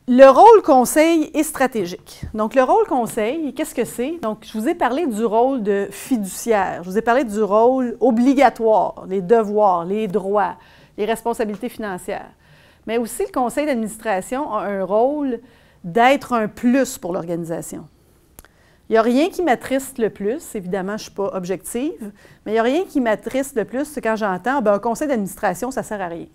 Le rôle conseil est stratégique. Donc, le rôle conseil, qu'est-ce que c'est? Donc, je vous ai parlé du rôle de fiduciaire. Je vous ai parlé du rôle obligatoire, les devoirs, les droits, les responsabilités financières. Mais aussi, le conseil d'administration a un rôle d'être un plus pour l'organisation. Il n'y a rien qui m'attriste le plus, évidemment, je ne suis pas objective, mais il n'y a rien qui m'attriste le plus, c'est quand j'entends un conseil d'administration, ça ne sert à rien.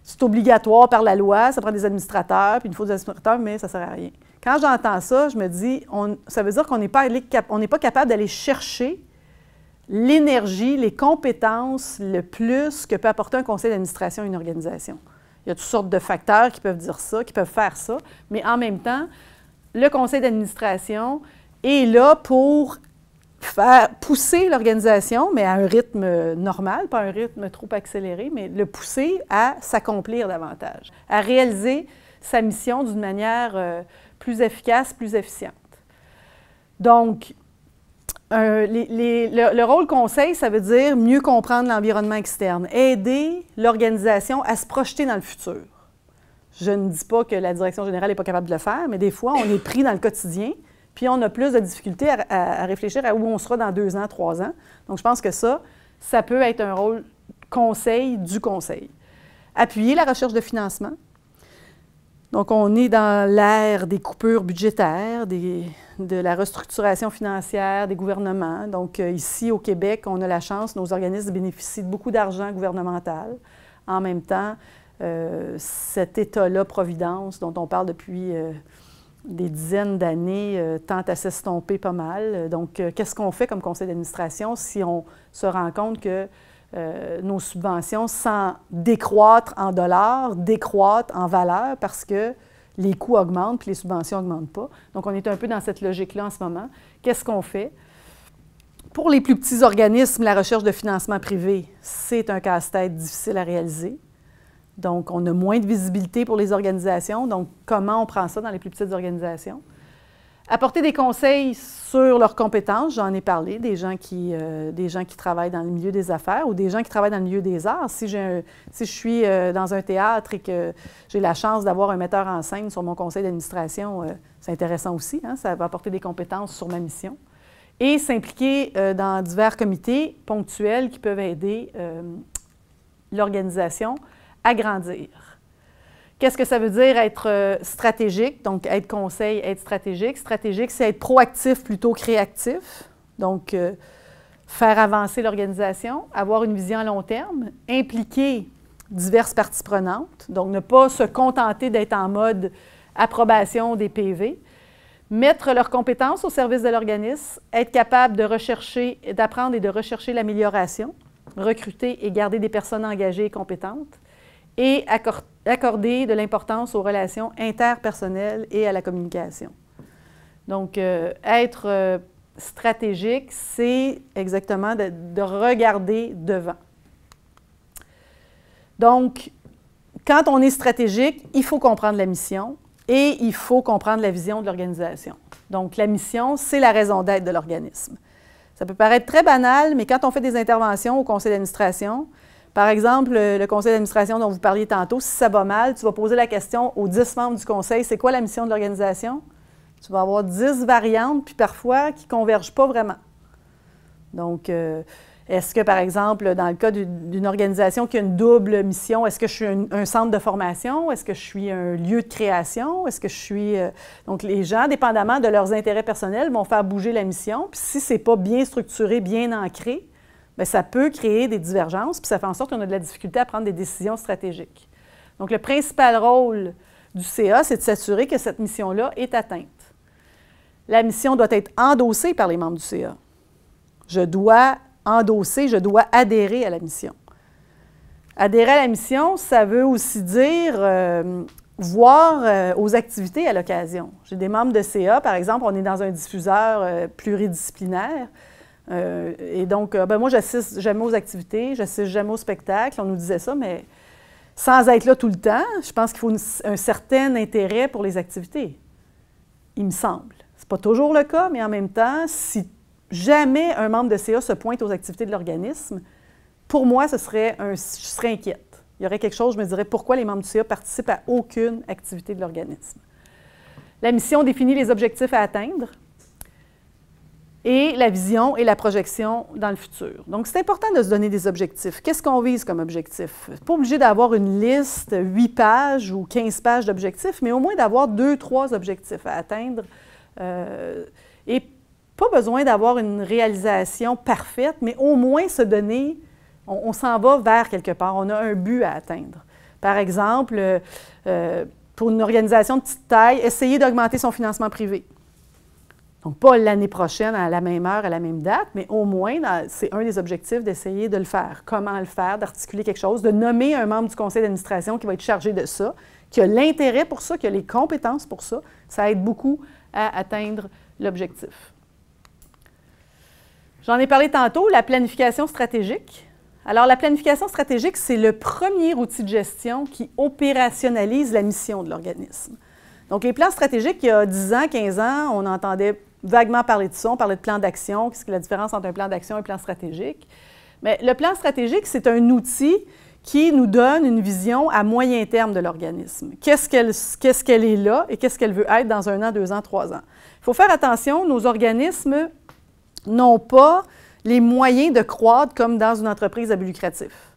C'est obligatoire par la loi, ça prend des administrateurs, puis il faut des administrateurs, mais ça ne sert à rien. Quand j'entends ça, je me dis, ça veut dire qu'on n'est pas capable d'aller chercher l'énergie, les compétences, le plus que peut apporter un conseil d'administration à une organisation. Il y a toutes sortes de facteurs qui peuvent dire ça, qui peuvent faire ça, mais en même temps, le conseil d'administration est là pour faire pousser l'organisation, mais à un rythme normal, pas un rythme trop accéléré, mais le pousser à s'accomplir davantage, à réaliser sa mission d'une manière plus efficace, plus efficiente. Donc, le rôle conseil, ça veut dire mieux comprendre l'environnement externe, aider l'organisation à se projeter dans le futur. Je ne dis pas que la direction générale n'est pas capable de le faire, mais des fois, on est pris dans le quotidien, puis on a plus de difficultés à réfléchir à où on sera dans 2 ans, 3 ans. Donc, je pense que ça peut être un rôle conseil du conseil. Appuyer la recherche de financement. Donc, on est dans l'ère des coupures budgétaires, de la restructuration financière des gouvernements. Donc, ici, au Québec, on a la chance, nos organismes bénéficient de beaucoup d'argent gouvernemental. En même temps, cet État-là, Providence, dont on parle depuis des dizaines d'années, tend à s'estomper pas mal. Donc, qu'est-ce qu'on fait comme conseil d'administration si on se rend compte que nos subventions, sans décroître en dollars, décroître en valeur parce que les coûts augmentent puis les subventions n'augmentent pas. Donc, on est un peu dans cette logique-là en ce moment. Qu'est-ce qu'on fait? Pour les plus petits organismes, la recherche de financement privé, c'est un casse-tête difficile à réaliser. Donc, on a moins de visibilité pour les organisations. Donc, comment on prend ça dans les plus petites organisations? Apporter des conseils sur leurs compétences, j'en ai parlé, des gens qui travaillent dans le milieu des affaires ou des gens qui travaillent dans le milieu des arts. Si je suis dans un théâtre et que j'ai la chance d'avoir un metteur en scène sur mon conseil d'administration, c'est intéressant aussi, hein? Ça va apporter des compétences sur ma mission. Et s'impliquer dans divers comités ponctuels qui peuvent aider l'organisation à grandir. Qu'est-ce que ça veut dire être stratégique? Donc, être conseil, être stratégique. Stratégique, c'est être proactif plutôt que réactif. Donc, faire avancer l'organisation, avoir une vision à long terme, impliquer diverses parties prenantes. Donc, ne pas se contenter d'être en mode approbation des PV. Mettre leurs compétences au service de l'organisme, être capable de rechercher, d'apprendre et de rechercher l'amélioration, recruter et garder des personnes engagées et compétentes, et accorder de l'importance aux relations interpersonnelles et à la communication. Donc, être stratégique, c'est exactement de regarder devant. Donc, quand on est stratégique, il faut comprendre la mission et il faut comprendre la vision de l'organisation. Donc, la mission, c'est la raison d'être de l'organisme. Ça peut paraître très banal, mais quand on fait des interventions au conseil d'administration, par exemple, le conseil d'administration dont vous parliez tantôt, si ça va mal, tu vas poser la question aux 10 membres du conseil, c'est quoi la mission de l'organisation? Tu vas avoir 10 variantes, puis parfois qui ne convergent pas vraiment. Donc, est-ce que, par exemple, dans le cas d'une organisation qui a une double mission, est-ce que je suis un centre de formation? Est-ce que je suis un lieu de création? Est-ce que je suis... Donc, les gens, dépendamment de leurs intérêts personnels, vont faire bouger la mission. Puis si ce n'est pas bien structuré, bien ancré, bien, ça peut créer des divergences, puis ça fait en sorte qu'on a de la difficulté à prendre des décisions stratégiques. Donc, le principal rôle du CA, c'est de s'assurer que cette mission-là est atteinte. La mission doit être endossée par les membres du CA. Je dois endosser, je dois adhérer à la mission. Adhérer à la mission, ça veut aussi dire voir aux activités à l'occasion. J'ai des membres de CA, par exemple, on est dans un diffuseur pluridisciplinaire. Et donc, moi, j'assiste jamais aux activités, j'assiste jamais au spectacle. On nous disait ça, mais sans être là tout le temps, je pense qu'il faut un certain intérêt pour les activités, il me semble. Ce n'est pas toujours le cas, mais en même temps, si jamais un membre de CA se pointe aux activités de l'organisme, pour moi, je serais inquiète. Il y aurait quelque chose, je me dirais, pourquoi les membres du CA participent à aucune activité de l'organisme. La mission définit les objectifs à atteindre et la vision et la projection dans le futur. Donc, c'est important de se donner des objectifs. Qu'est-ce qu'on vise comme objectif? Pas obligé d'avoir une liste, 8 pages ou 15 pages d'objectifs, mais au moins d'avoir 2, 3 objectifs à atteindre. Et pas besoin d'avoir une réalisation parfaite, mais au moins se donner, on s'en va vers quelque part, on a un but à atteindre. Par exemple, pour une organisation de petite taille, essayer d'augmenter son financement privé. Donc, pas l'année prochaine, à la même heure, à la même date, mais au moins, c'est un des objectifs d'essayer de le faire. Comment le faire, d'articuler quelque chose, de nommer un membre du conseil d'administration qui va être chargé de ça, qui a l'intérêt pour ça, qui a les compétences pour ça. Ça aide beaucoup à atteindre l'objectif. J'en ai parlé tantôt, la planification stratégique. Alors, la planification stratégique, c'est le premier outil de gestion qui opérationnalise la mission de l'organisme. Donc, les plans stratégiques, il y a 10 ans, 15 ans, on entendait vaguement parler de ça, on parlait de plan d'action, qu'est-ce que la différence entre un plan d'action et un plan stratégique. Mais le plan stratégique, c'est un outil qui nous donne une vision à moyen terme de l'organisme. Qu'est-ce qu'elle est là et qu'est-ce qu'elle veut être dans 1 an, 2 ans, 3 ans. Il faut faire attention, nos organismes n'ont pas les moyens de croître comme dans une entreprise à but lucratif.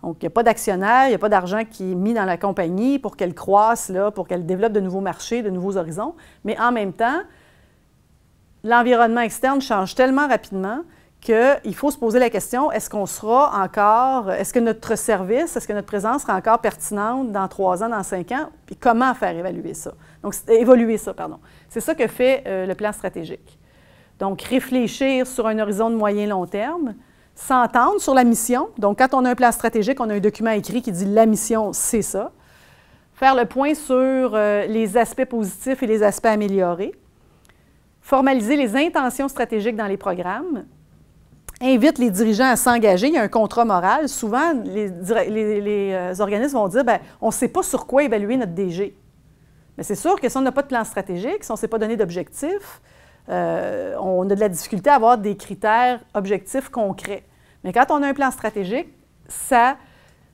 Donc, il n'y a pas d'actionnaire, il n'y a pas d'argent qui est mis dans la compagnie pour qu'elle croisse, là, pour qu'elle développe de nouveaux marchés, de nouveaux horizons. Mais en même temps, l'environnement externe change tellement rapidement qu'il faut se poser la question, est-ce qu'on sera encore, est-ce que notre service, est-ce que notre présence sera encore pertinente dans 3 ans, dans 5 ans, puis comment faire évoluer ça? Donc, évoluer ça, pardon. C'est ça que fait le plan stratégique. Donc, réfléchir sur un horizon de moyen-long terme, s'entendre sur la mission. Donc, quand on a un plan stratégique, on a un document écrit qui dit « la mission, c'est ça ». Faire le point sur les aspects positifs et les aspects améliorés. Formaliser les intentions stratégiques dans les programmes. Invite les dirigeants à s'engager. Il y a un contrat moral. Souvent, les organismes vont dire « on ne sait pas sur quoi évaluer notre DG ». Mais c'est sûr que si on n'a pas de plan stratégique, si on ne s'est pas donné d'objectifs, on a de la difficulté à avoir des critères objectifs concrets. Mais quand on a un plan stratégique, ça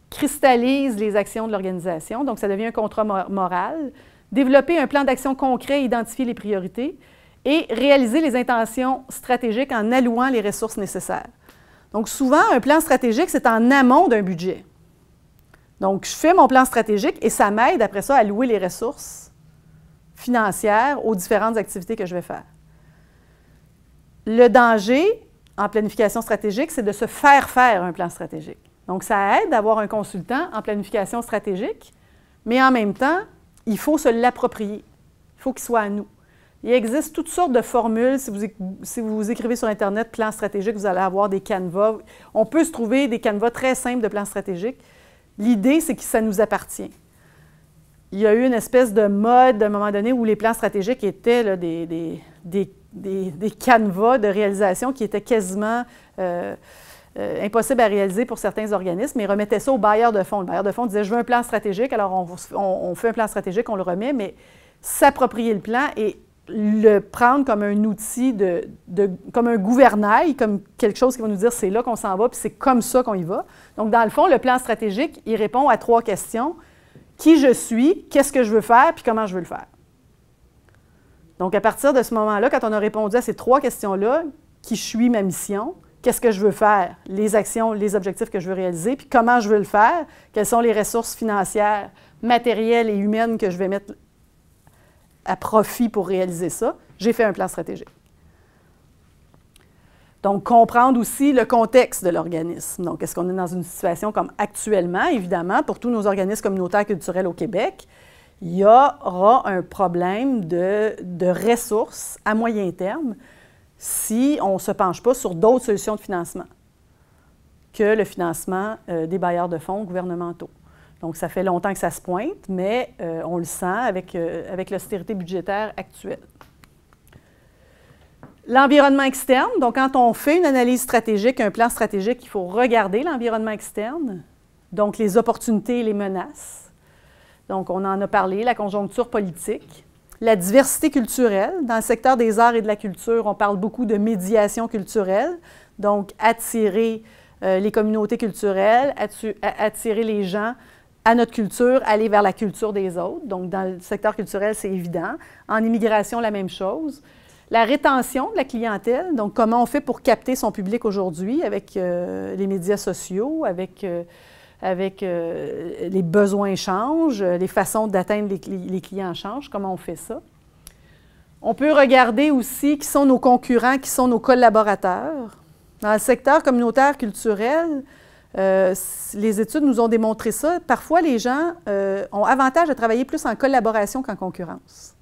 cristallise les actions de l'organisation, donc ça devient un contrat moral. Développer un plan d'action concret, identifier les priorités et réaliser les intentions stratégiques en allouant les ressources nécessaires. Donc souvent, un plan stratégique, c'est en amont d'un budget. Donc, je fais mon plan stratégique et ça m'aide après ça à allouer les ressources financières aux différentes activités que je vais faire. Le danger en planification stratégique, c'est de se faire faire un plan stratégique. Donc, ça aide d'avoir un consultant en planification stratégique, mais en même temps, il faut se l'approprier. Il faut qu'il soit à nous. Il existe toutes sortes de formules. Si vous écrivez sur Internet « plan stratégique », vous allez avoir des canevas. On peut se trouver des canevas très simples de plans stratégiques. L'idée, c'est que ça nous appartient. Il y a eu une espèce de mode à un moment donné où les plans stratégiques étaient là, des canevas de réalisation qui étaient quasiment impossibles à réaliser pour certains organismes, mais ils remettaient ça au bailleur de fonds. Le bailleur de fonds disait « je veux un plan stratégique », alors on fait un plan stratégique, on le remet, mais s'approprier le plan et le prendre comme un outil, comme un gouvernail, comme quelque chose qui va nous dire c'est là qu'on s'en va, puis c'est comme ça qu'on y va. Donc, dans le fond, le plan stratégique, il répond à 3 questions. Qui je suis, qu'est-ce que je veux faire, puis comment je veux le faire. Donc, à partir de ce moment-là, quand on a répondu à ces 3 questions-là, qui je suis, ma mission, qu'est-ce que je veux faire, les actions, les objectifs que je veux réaliser, puis comment je veux le faire, quelles sont les ressources financières, matérielles et humaines que je vais mettre à profit pour réaliser ça, j'ai fait un plan stratégique. Donc, comprendre aussi le contexte de l'organisme. Donc, est-ce qu'on est dans une situation comme actuellement, évidemment, pour tous nos organismes communautaires culturels au Québec, il y aura un problème de ressources à moyen terme si on ne se penche pas sur d'autres solutions de financement que le financement des bailleurs de fonds gouvernementaux. Donc, ça fait longtemps que ça se pointe, mais on le sent avec l'austérité budgétaire actuelle. L'environnement externe, donc quand on fait une analyse stratégique, un plan stratégique, il faut regarder l'environnement externe, donc les opportunités et les menaces. Donc, on en a parlé, la conjoncture politique, la diversité culturelle. Dans le secteur des arts et de la culture, on parle beaucoup de médiation culturelle, donc attirer les communautés culturelles, attirer les gens à notre culture, aller vers la culture des autres. Donc, dans le secteur culturel, c'est évident. En immigration, la même chose. La rétention de la clientèle, donc comment on fait pour capter son public aujourd'hui avec les médias sociaux, avec les besoins changent, les façons d'atteindre les clients changent, comment on fait ça. On peut regarder aussi qui sont nos concurrents, qui sont nos collaborateurs. Dans le secteur communautaire culturel, les études nous ont démontré ça. Parfois, les gens ont avantage à travailler plus en collaboration qu'en concurrence.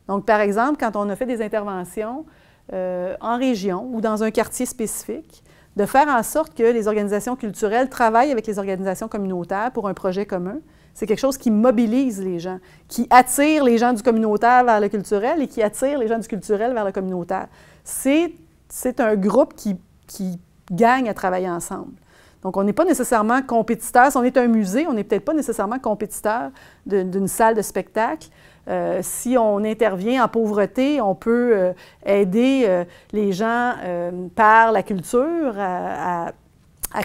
Donc, par exemple, quand on a fait des interventions en région ou dans un quartier spécifique, de faire en sorte que les organisations culturelles travaillent avec les organisations communautaires pour un projet commun, c'est quelque chose qui mobilise les gens, qui attire les gens du communautaire vers le culturel et qui attire les gens du culturel vers le communautaire. C'est un groupe qui gagne à travailler ensemble. Donc, on n'est pas nécessairement compétiteur. Si on est un musée, on n'est peut-être pas nécessairement compétiteur d'une salle de spectacle. Si on intervient en pauvreté, on peut aider les gens par la culture à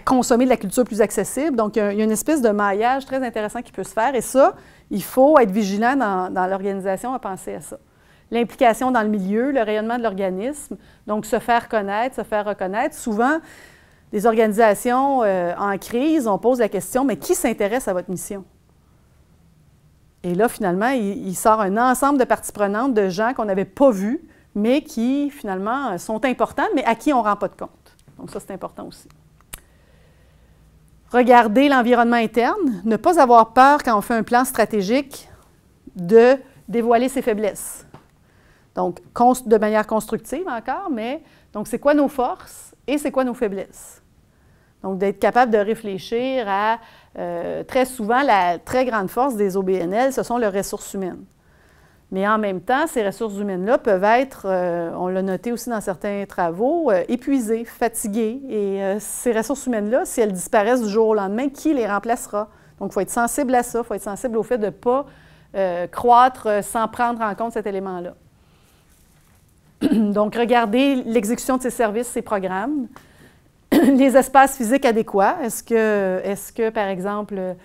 consommer de la culture plus accessible. Donc, il y a une espèce de maillage très intéressant qui peut se faire. Et ça, il faut être vigilant dans l'organisation à penser à ça. L'implication dans le milieu, le rayonnement de l'organisme, donc se faire connaître, se faire reconnaître. Souvent, les organisations en crise, on pose la question, mais qui s'intéresse à votre mission? Et là, finalement, il sort un ensemble de parties prenantes de gens qu'on n'avait pas vus, mais qui, finalement, sont importants, mais à qui on ne rend pas de compte. Donc ça, c'est important aussi. Regarder l'environnement interne, ne pas avoir peur quand on fait un plan stratégique de dévoiler ses faiblesses. Donc, de manière constructive encore, mais donc c'est quoi nos forces et c'est quoi nos faiblesses? Donc, d'être capable de réfléchir à, très souvent, la très grande force des OBNL, ce sont leurs ressources humaines. Mais en même temps, ces ressources humaines-là peuvent être, on l'a noté aussi dans certains travaux, épuisées, fatiguées. Et ces ressources humaines-là, si elles disparaissent du jour au lendemain, qui les remplacera? Donc, il faut être sensible à ça, il faut être sensible au fait de ne pas croître sans prendre en compte cet élément-là. Donc, regarder l'exécution de ces services, ces programmes. Les espaces physiques adéquats. Est-ce que, par exemple,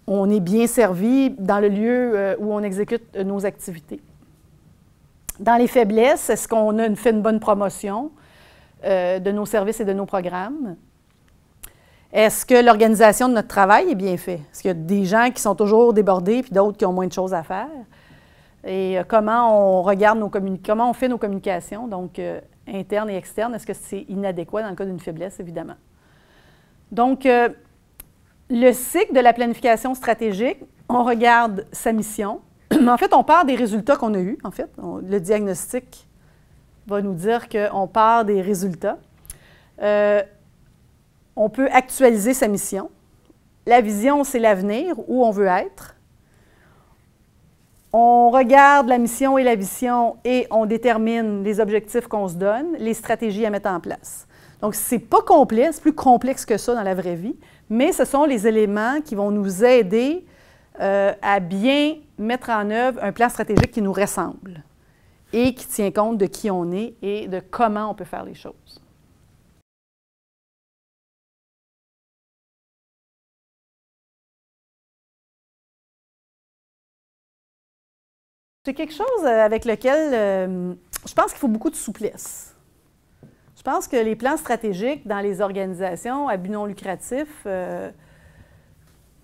on est bien servi dans le lieu où on exécute nos activités? Dans les faiblesses, est-ce qu'on a fait une bonne promotion de nos services et de nos programmes? Est-ce que l'organisation de notre travail est bien faite? Est-ce qu'il y a des gens qui sont toujours débordés puis d'autres qui ont moins de choses à faire? Et comment on regarde comment on fait nos communications, donc internes et externes, est-ce que c'est inadéquat dans le cas d'une faiblesse, évidemment? Donc, le cycle de la planification stratégique, on regarde sa mission. En fait, on part des résultats qu'on a eus, en fait. Le diagnostic va nous dire qu'on part des résultats. On peut actualiser sa mission. La vision, c'est l'avenir, où on veut être. On regarde la mission et la vision et on détermine les objectifs qu'on se donne, les stratégies à mettre en place. Donc, ce n'est pas complet, c'est plus complexe que ça dans la vraie vie, mais ce sont les éléments qui vont nous aider à bien mettre en œuvre un plan stratégique qui nous ressemble et qui tient compte de qui on est et de comment on peut faire les choses. C'est quelque chose avec lequel je pense qu'il faut beaucoup de souplesse. Je pense que les plans stratégiques dans les organisations à but non lucratif,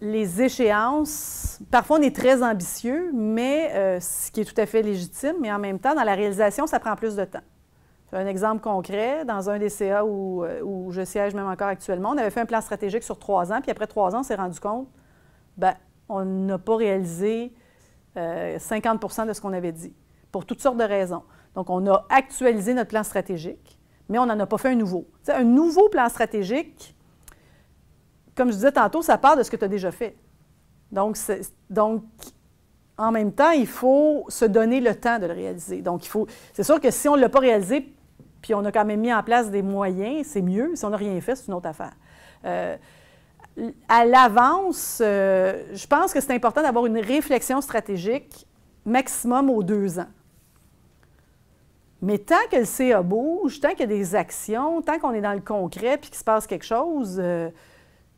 les échéances, parfois on est très ambitieux, mais ce qui est tout à fait légitime, mais en même temps, dans la réalisation, ça prend plus de temps. Un exemple concret, dans un des CA où je siège même encore actuellement, on avait fait un plan stratégique sur 3 ans, puis après 3 ans, on s'est rendu compte, on n'a pas réalisé 50 % de ce qu'on avait dit, pour toutes sortes de raisons. Donc, on a actualisé notre plan stratégique, mais on n'en a pas fait un nouveau. Tu sais, un nouveau plan stratégique, comme je disais tantôt, ça part de ce que tu as déjà fait. Donc, en même temps, il faut se donner le temps de le réaliser. Donc, c'est sûr que si on ne l'a pas réalisé, puis on a quand même mis en place des moyens, c'est mieux. Si on n'a rien fait, c'est une autre affaire. À l'avance, je pense que c'est important d'avoir une réflexion stratégique maximum aux 2 ans. Mais tant que le CA bouge, tant qu'il y a des actions, tant qu'on est dans le concret puis qu'il se passe quelque chose,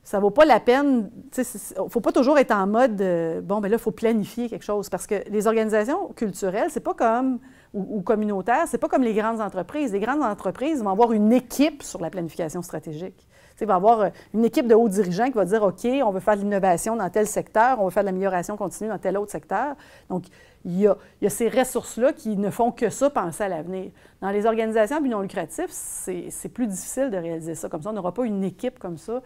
ça ne vaut pas la peine. Il ne faut pas toujours être en mode bon, bien là, il faut planifier quelque chose. Parce que les organisations culturelles, c'est pas comme, ou communautaires, c'est pas comme les grandes entreprises. Les grandes entreprises vont avoir une équipe sur la planification stratégique. Il va y avoir une équipe de hauts dirigeants qui va dire OK, on veut faire de l'innovation dans tel secteur, on veut faire de l'amélioration continue dans tel autre secteur. Donc, il y a ces ressources-là qui ne font que ça, penser à l'avenir. Dans les organisations à but non lucratif, c'est plus difficile de réaliser ça. Comme ça, on n'aura pas une équipe comme ça,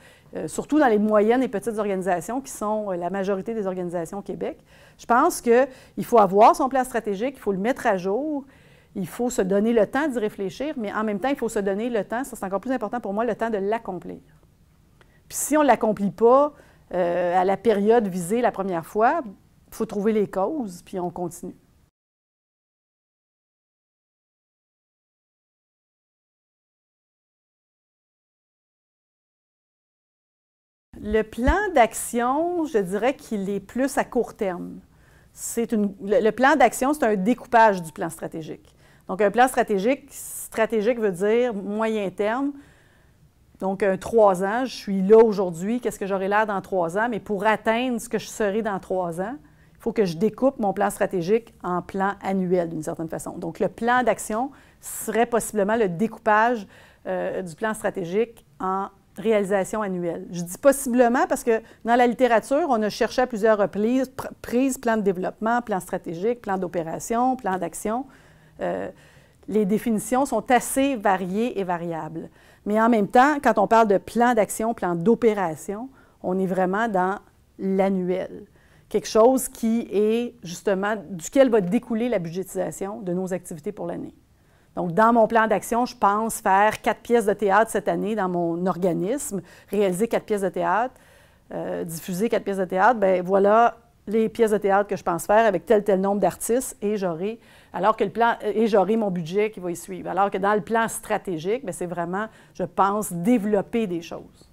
surtout dans les moyennes et petites organisations qui sont la majorité des organisations au Québec. Je pense qu'il faut avoir son plan stratégique, il faut le mettre à jour. Il faut se donner le temps d'y réfléchir, mais en même temps, il faut se donner le temps, ça c'est encore plus important pour moi, le temps de l'accomplir. Puis si on ne l'accomplit pas à la période visée la première fois, il faut trouver les causes, puis on continue. Le plan d'action, je dirais qu'il est plus à court terme. Le plan d'action, c'est un découpage du plan stratégique. Donc, un plan stratégique veut dire moyen terme. Donc, 3 ans, je suis là aujourd'hui, qu'est-ce que j'aurai l'air dans 3 ans? Mais pour atteindre ce que je serai dans 3 ans, il faut que je découpe mon plan stratégique en plan annuel, d'une certaine façon. Donc, le plan d'action serait possiblement le découpage du plan stratégique en réalisation annuelle. Je dis possiblement parce que dans la littérature, on a cherché à plusieurs reprises plan de développement, plan stratégique, plan d'opération, plan d'action. Les définitions sont assez variées et variables. Mais en même temps, quand on parle de plan d'action, plan d'opération, on est vraiment dans l'annuel. Quelque chose qui est justement duquel va découler la budgétisation de nos activités pour l'année. Donc, dans mon plan d'action, je pense faire 4 pièces de théâtre cette année dans mon organisme, réaliser 4 pièces de théâtre, diffuser 4 pièces de théâtre. Bien, voilà les pièces de théâtre que je pense faire avec tel nombre d'artistes et j'aurai mon budget qui va y suivre. Alors que dans le plan stratégique, bien, c'est vraiment, je pense, développer des choses.